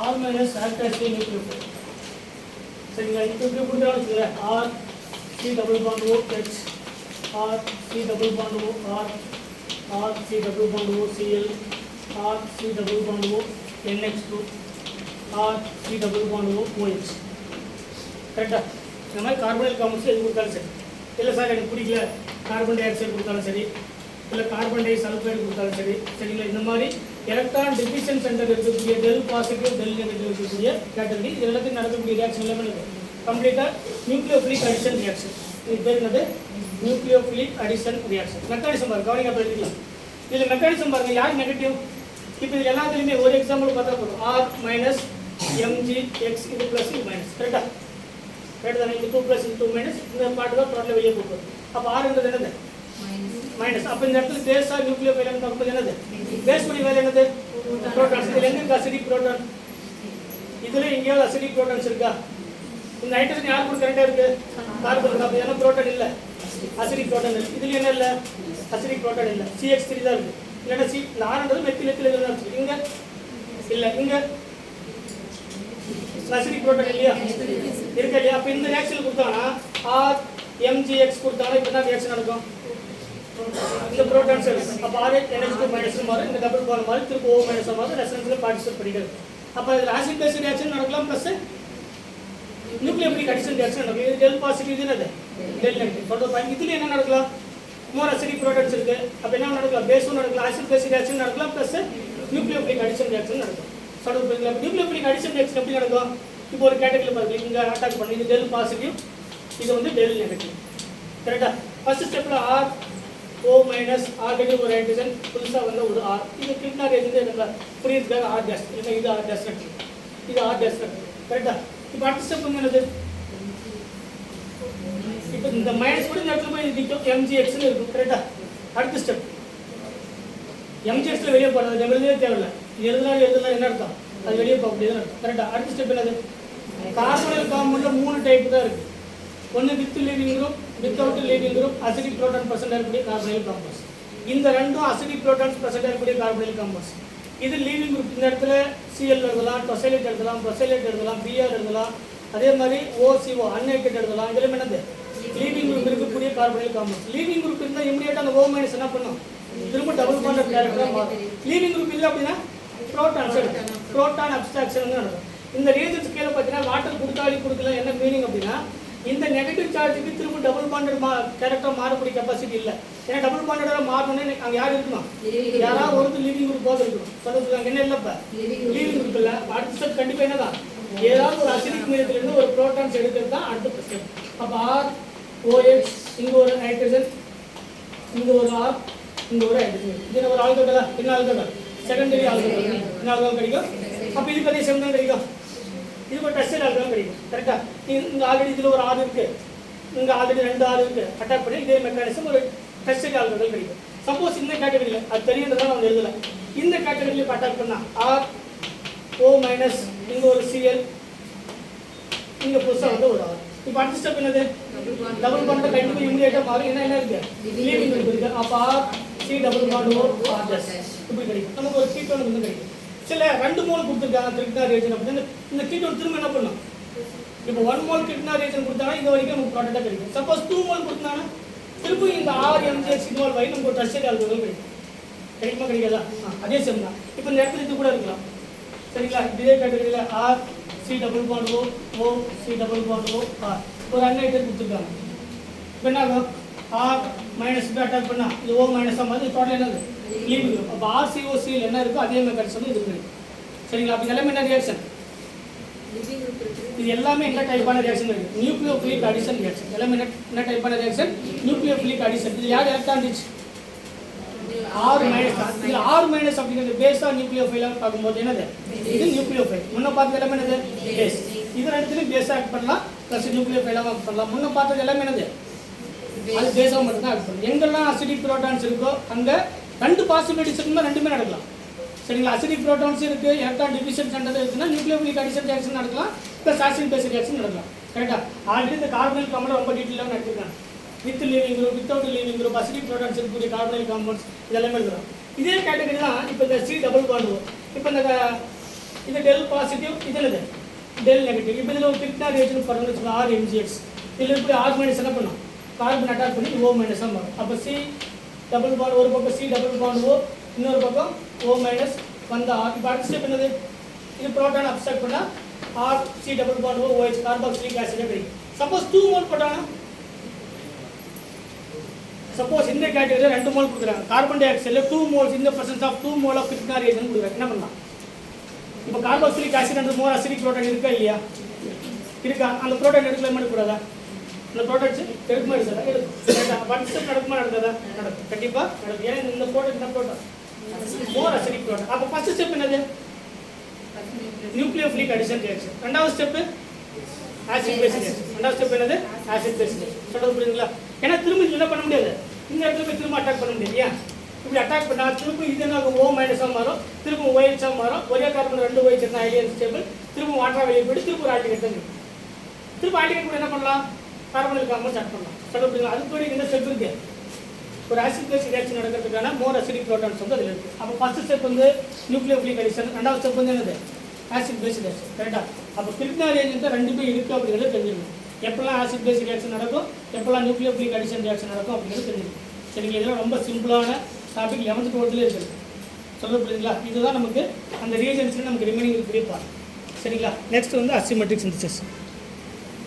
R minus act as a nucleophile. சரிங்களா? இப்போ இப்படி கொடுத்தாலும் வச்சுக்கிறேன் R C double bond O H R C double bond O R R C double bond O Cl R C double bond O NH2 R C double bond O OH. கரெக்டா? இந்த மாதிரி carbonyl compounds எது கொடுத்தாலும் சரி. இல்லை sir எனக்கு பிடிக்கல carbon di oxide கொடுத்தாலும் சரி, இல்லை கார்பன் டை சல்ஃபைடு கொடுத்தாலும் சரி, சரிங்களா? இந்த மாதிரி எலக்ட்ரான் டிஃபிஷன் சென்டர் இருக்கக்கூடிய டெல் பாசிட்டிவ் டெல் நெகட்டிவ் இருக்கக்கூடிய கேட்டகரி இது எல்லாத்தையும் நடக்கக்கூடிய ரியாக்ஷன் எல்லாமே இருக்குது. கம்ப்ளீட்டாக நியூக்ளியோஃபிலிக் அடிஷன் ரியாக்ஷன். இது பேர் என்னது? Nucleophilic addition reaction. மெக்கானிசம் பாருங்க, கவனிங்க அப்போ எழுதிக்கலாம். இதில் மெக்கானிசம் பாருங்கள், யார் நெகட்டிவ்? இப்போ இது எல்லாத்துலேயுமே ஒரு எக்ஸாம்பிள் பார்த்தா போதும். R மைனஸ் MgX இது ப்ளஸ் இது மைனஸ். கரெக்டாக? கரெக்ட் தானே? இது 2 ப்ளஸ் இது 2 மைனஸ் இந்த பாட்டு தான் டோட்டலாக வெளியே போகும். அப்போ ஆறுன்றது என்னது? மைனஸ். அப்போ இந்த இடத்துல பேஸா நியூக்ளியோஃபைல் பார்க்கும்போது என்னது? பேஸ் பண்ணி வேலை என்னது? புரோட்டான்ஸ். இதில் எங்கே இருக்குது அசிடிக் புரோட்டான்? இதில் எங்கேயாவது அசிடிக் புரோட்டான்ஸ் இருக்கா? இந்த நைட்ரஜன் யார் கூட கரெக்டாக இருக்குது? கார்பன். அப்போ என்ன புரோட்டான் இல்லை, அசிடிக் புரோட்டான் இல்லை. இதில் என்ன இல்லை? அசிடிக் புரோட்டான் இல்லை. CH3 தான் இருக்குது. இல்லைன்னா இந்த ஆறுன்றது மெத்தில் தான் இருக்குது. இங்கே இல்லை, இங்கே அசிடிக் புரோட்டான் இல்லையா? இருக்கா இல்லையா? அப்போ இந்த ரியாக்ஷன் கொடுத்தாங்கன்னா R MgX கொடுத்தாங்கன்னா இப்போ தான் ரியாக்ஷன் நடக்கும். இந்த புரோட்டான் செல்ஸ் அப்போ RH NH2 மைனஸ் மாறும், இந்த டபுள் பாண்ட் மாறும், திருப்பி O மைனஸ் மாறும், ரெசனன்ஸில் பார்ட்டிசிபேட் பண்ணிக்கிறது. அப்போ இதில் ஆசிட் பேஸ் ரியாக்ஷன் நடக்கலாம், ப்ளஸ் நியூக்ளியோஃபிலிக் அடிஷன் ரியாக்ஷன் நடக்கும். இது டெல் பாசிட்டிவ், இது என்னது? Del negative. சொல்கிற இதில் என்ன நடக்கலாம்? மோர் அசிடிக் புரோட்டான்ஸ் இருக்குது. அப்போ என்ன நடக்கலாம்? பேஸும் நடக்கலாம், ஆசிட் பேஸ் ரியாக்ஷன் நடக்கலாம், ப்ளஸ் நியூக்ளியோஃபிலிக் அடிஷன் ரியாக்ஷன் நடக்கும். சொல்லுங்க, நியூக்ளியோஃபிலிக் அடிஷன் ரியாக்ஷன் எப்படி நடக்கும்? இப்போ ஒரு கேட்டகரியில் பாருங்க, இங்கே அட்டாக் பண்ணி இது டெல் பாசிட்டிவ், இது வந்து டெல் நெகட்டிவ். கரெக்டாக? ஃபர்ஸ்ட் ஸ்டெப்பில் R O மைனஸ் ஆல்ரெடி ஒரு ஹைட்ரஜன் புதுசாக வந்து ஒரு R. இது கிட்னார் எது நம்ம புரியுறதுக்காக R டேஷ் இல்லை, இது R டேஷ் இருக்கு, இது R டேஷ் இருக்கு. கரெக்டாக? இப்போ அடுத்த ஸ்டெப் வந்து என்னது? இப்போ இந்த மைனஸ் கூட இந்த இடத்துல போய் நிற்கும், MgXன்னு இருக்கும். கரெக்டாக? அடுத்த ஸ்டெப் MgXல வெளியே போகிறது நம்ம எழுதவே தேவையில்லை. எழுதுனா என்ன அர்த்தம்? அது வெளியே போக முடியாது அர்த்தம். கரெக்டாக? அடுத்த ஸ்டெப் என்னது? கார்பனல் காம்பவுண்டில் 3 டைப் தான் இருக்குது. ஒன்று with leaving group, without leaving group, acidic proton present இருக்கக்கூடிய கார்பனைல் காம்பவுண்ட்ஸ். இந்த ரெண்டும் அசிடிக் புரோட்டான்ஸ் பிரசன்ட் இருக்கக்கூடிய கார்பனைல் காம்பவுண்ட்ஸ். இது லீவிங் குரூப். இந்த இடத்துல Cl எழுதலாம், டொசைலேட் எழுதலாம், ப்ரொசைலேட் எழுதலாம், Br எழுதலாம், அதே மாதிரி OCO அன்ஹைட்ரேட் எழுதலாம். இதெல்லாம் என்னது? லீவிங் குரூப் இருக்கக்கூடிய கார்பனைல் காம்பவுண்ட்ஸ். லீவிங் குரூப் இருந்தால் இமிடியேட்டாக அந்த O மைனஸ் என்ன பண்ணும்? திரும்ப டபுள் பாண்ட் கேரக்டராக மாறும். லீவிங் குரூப் இல்லை அப்படின்னா புரோட்டான் அப்ஸ்ட்ராக்ஷன் நடக்கும். இந்த ரீஜன்ஸ் கீழே பார்த்தீங்கன்னா வாட்டர் கொடுக்கல. என்ன மீனிங் அப்படின்னா இந்த நெகட்டிவ் சார்ஜுக்கு திரும்ப டபுள் பாண்டட் கேரக்டர் மாறக்கூடிய கெப்பாசிட்டி இல்லை. ஏன்னா டபுள் பாண்டடாக மாறணும்னு அங்கே யார் இருக்கணும்? யாராவது ஒருத்தர் லீவிங் குரூப் போது இருக்கணும். சொல்லுங்க என்ன இல்லைப்பா? லீவிங் குரூப் இல்லை. அடுத்த ஸ்டெப் கண்டிப்பாக என்னதான்? ஏதாவது ஒரு அசிடிக் மீடியத்திலிருந்து ஒரு புரோட்டான்ஸ் எடுக்கிறது தான் அடுத்த ஸ்டெப். அப்போ R OH இங்கே ஒரு ஹைட்ரஜன், இங்கே ஒரு R, இங்கே ஒரு ஹைட்ரஜன். இது ஒரு ஆல்கஹால், என்ன ஆல்கஹால்? Secondary alcohol. என்ன ஆல்கஹால் கிடைக்கும்? அப்போ இதுக்கு அதே சேம் தான் கிடைக்கும். இது ஒரு டெஸ்டட் ஆல்கஹால் கிடைக்கும். கரெக்டாக? இங்கே ஆல்ரெடி இதில் ஒரு R இருக்குது, இங்கே ஆல்ரெடி 2 R இருக்குது. அட்டாக் பண்ணி இதே மெக்கானிசம் ஒரு டெஸ்டட் ஆல்கஹால் கிடைக்கும். சப்போஸ் இந்த கேட்டகரியில் அது தெரியுன்றதான் நம்ம எழுதலை. இந்த கேட்டகரியில் இப்போ அட்டாக் பண்ணால் R O மைனஸ், இங்கே ஒரு Cl, இங்கே புதுசாக வந்து ஒரு R. இப்போ அடுத்த ஸ்டெப் என்னது? டபுள் பாண்ட் கண்டிப்பாக இமிடியேட்டாக மாறும். என்ன இருக்குது? லீவிங் இருக்குது. அப்போ R C double bond O R dash இப்படி கிடைக்கும். நமக்கு ஒரு கீட்டோன் வந்து கிடைக்கும். சில 2 மோல் கொடுத்துருக்காங்க கிட்னா ரீஜன் அப்படின்னு. இந்த கீட்டோன் திரும்ப என்ன பண்ணும்? இப்போ 1 மோல் கிட்னா ரீஜன் கொடுத்தாங்கன்னா இது வரைக்கும் நமக்கு ப்ராடக்டாக கிடைக்கும். சப்போஸ் 2 மோல் கொடுத்தாங்கன்னா திரும்ப இந்த R MgX இன்வால்வ் ஆகி நமக்கு ஒரு டெஸ்டட் ஆல்கஹால் கிடைக்கும். கிடைக்குமா கிடைக்காதா? அதே சேம் தான். இப்போ இந்த இடத்துல இது கூட இருக்கலாம். சரிங்களா? இதே கேட்டகரியில் R C double bond O O C double bond O R ஒரு அன்ஹைட்ரேட் கொடுத்துருக்காங்க. இப்போ என்ன ஆகும்? R மைனஸ் அட்டாக் பண்ணா இது O மைனஸாக மாதிரி டோட்டல் என்னது? Leaving group. அப்போ RCOCl என்ன இருக்கோ அதே மெக்கானிசம் இது இருக்குது. சரிங்களா? அப்போ எல்லாமே என்ன ரியாக்ஷன்? இது எல்லாமே என்ன டைப்பான ரியாக்ஷன் இருக்குது? Nucleophilic addition reaction. எல்லாமே என்ன டைப்பான ரியாக்ஷன்? Nucleophilic addition. இது யார் எலக்ட்ரான் ரிச்? R minus. இது R மைனஸ் அப்படிங்கிறது பேஸாக நியூக்ளியோஃபைலாக பார்க்கும்போது என்னது? இது நியூக்ளியோஃபைல். முன்ன பார்த்தது எல்லாமே என்னது? பேஸ். இது ரெண்டுத்துலையும் பேஸாக ஆக்ட் பண்ணலாம், ப்ளஸ் நியூக்ளியோஃபைலாக ஆக்ட் பண்ணலாம். முன்ன பார்த்தது எல்லாமே என்னது? அது பேஸாக மட்டும் தான் ஆக்ட் பண்ணலாம். எங்கெல்லாம் அசிடிக் புரோட்டான்ஸ் இருக்கோ அங்கே 2 பாசிபிலிட்டிஸ் இருக்குன்னா ரெண்டுமே நடக்கலாம். சரிங்களா? அசிடிக் புரோட்டான்ஸ் இருக்குது, எலக்ட்ரான் டிஃபிஷன் சென்டர் இருக்குன்னா நியூக்ளியோஃபிலிக் அடிஷன் ரியாக்ஷன் நடக்கலாம், ப்ளஸ் ஆசிட் பேஸ் ரியாக்ஷன் நடக்கலாம். கரெக்டாக? ஆல்ரெடி இந்த கார்பனைல் காம்பவுண்ட் ரொம்ப டீட்டெயிலாக நடத்திருக்காங்க. With leaving group, without leaving group, acidic protons இருக்கக்கூடிய கார்பனைல் காம்பவுண்ட்ஸ் இதெல்லாமே எழுதுறோம். இதே கேட்டகரி தான் இப்போ இந்த C டபுள் பாண்ட் O. இப்போ இந்த இது டெல் பாசிட்டிவ், இது என்னது டெல் நெகட்டிவ். இப்போ இதில் ஒரு பிக்டார் ரேஜன் பண்ணணும்னு வச்சுக்கோங்க, ஆர் எம்ஜிஎக்ஸ். இதில் இப்படி ஆர் மைனஸ் என்ன பண்ணணும், கார்பன் அட்டாக் பண்ணி ஓ மைனஸாக மாறும். அப்போ சி டபுள் பாண்ட் ஒரு பக்கம் சி டபுள் பாண்ட் ஓ, இன்னொரு பக்கம் ஓ மைனஸ் வந்த ஆர். இப்போ அடுத்த ஸ்டெப் என்னது, இது புரோட்டான் அப்ஸ்ட்ராக்ட் பண்ணால் R C double bond O OH carboxylic acid கிடைக்கும். சப்போஸ் 2 மோல் போட்டானா, சப்போஸ் இந்த கேட்டகரியில் 2 மோல் கொடுக்குறாங்க, கார்பன் டை ஆக்சைடில் 2 மோல்ஸ் இந்த பிரசன்ஸ் ஆஃப் 2 மோல் ஆஃப் பிக்டார் ரேஜன் கொடுக்குறாங்க, என்ன பண்ணலாம்? இப்போ கார்பாக்சிலிக் ஆசிட் அந்த மோர் அசிடிக் புரோட்டான் இருக்கா இல்லையா, இருக்கா? அந்த புரோட்டான் எடுக்கலாமா எடுக்கக்கூடாதா? அந்த ப்ராடக்ட்ஸ் எடுக்குமா எடுக்காதா? எடுக்கும். பட் நடக்குமா நடக்காதா? நடக்கும், கண்டிப்பாக நடக்கும். ஏன்னா இந்த ப்ராடக்ட் என்ன ப்ராடக்ட் மோர் அசிடிக் ப்ராடக்ட். அப்போ ஃபர்ஸ்ட் ஸ்டெப் என்னது, நியூக்ளியோஃபிலிக் அடிஷன் ரியாக்ஷன். ரெண்டாவது ஸ்டெப் ஆசிட் பேஸ் ரியாக்ஷன். ரெண்டாவது ஸ்டெப் என்னது, ஆசிட் பேஸ் ரியாக்ஷன். சொல்றது புரியுதுங்களா? ஏன்னா திரும்ப என்ன பண்ண முடியாது, இந்த இடத்துல போய் திரும்ப அட்டாக் பண்ண முடியாது. ஏன் இப்படி அட்டாக் பண்ணால் திரும்ப இது என்ன ஓ மைனஸாக மாறும், திரும்ப OHஆக மாறும். ஒரே கார்பன் 2 OH இருந்தால் ஐடியல் ஸ்டேபிள், திரும்ப வாட்டராக வெளியே போயிட்டு திரும்ப ஒரு ஆல்டிகேட் தான் இருக்கும். திரும்ப ஆல்டிகேட் கூட என்ன பண்ணலாம், கார்பனிக் காம்பவுண்ட் ஸ்டார்ட் பண்ணலாம். சொல்ல புரியுங்களா? அதுக்கு இந்த ஸ்டெப் இருக்கு, ஒரு ஆசிட் பேஸ் ரியாக்ஷன் நடக்கிறதுக்கான மோர் அசிடிக் புரோட்டான்ஸ் வந்து அதில் இருக்குது. அப்போ ஃபர்ஸ்ட் ஸ்டெப் வந்து நியூக்ளியோஃபிலிக் அடிஷன், ரெண்டாவது ஸ்டெப் வந்து என்னது ஆசிட் பேஸ் ரியாக்ஷன். கரெக்டாக? அப்போ பிக்டார் ரேஜன் தான் ரெண்டுமே இருக்குது அப்படிங்கிறது தெரிஞ்சுக்கணும். எப்பெல்லாம் ஆசிட் பேஸ் ரியாக்ஷன் நடக்கும், எப்பெல்லாம் நியூக்ளியோஃபிலிக் அடிஷன் ரியாக்ஷன் நடக்கும் அப்படிங்கிறது தெரிஞ்சுக்கணும். சரிங்களா? இதெல்லாம் ரொம்ப சிம்பிளான டாபிக், 11th 12th இருக்குது. சொல்ல புரியுதுங்களா? இதுதான் நமக்கு அந்த ரீஜன்ஸில் நமக்கு ரிமைனிங் குறிப்பாக. சரிங்களா? நெக்ஸ்ட் வந்து அசிமெட்ரிக் சிந்தசிஸ்.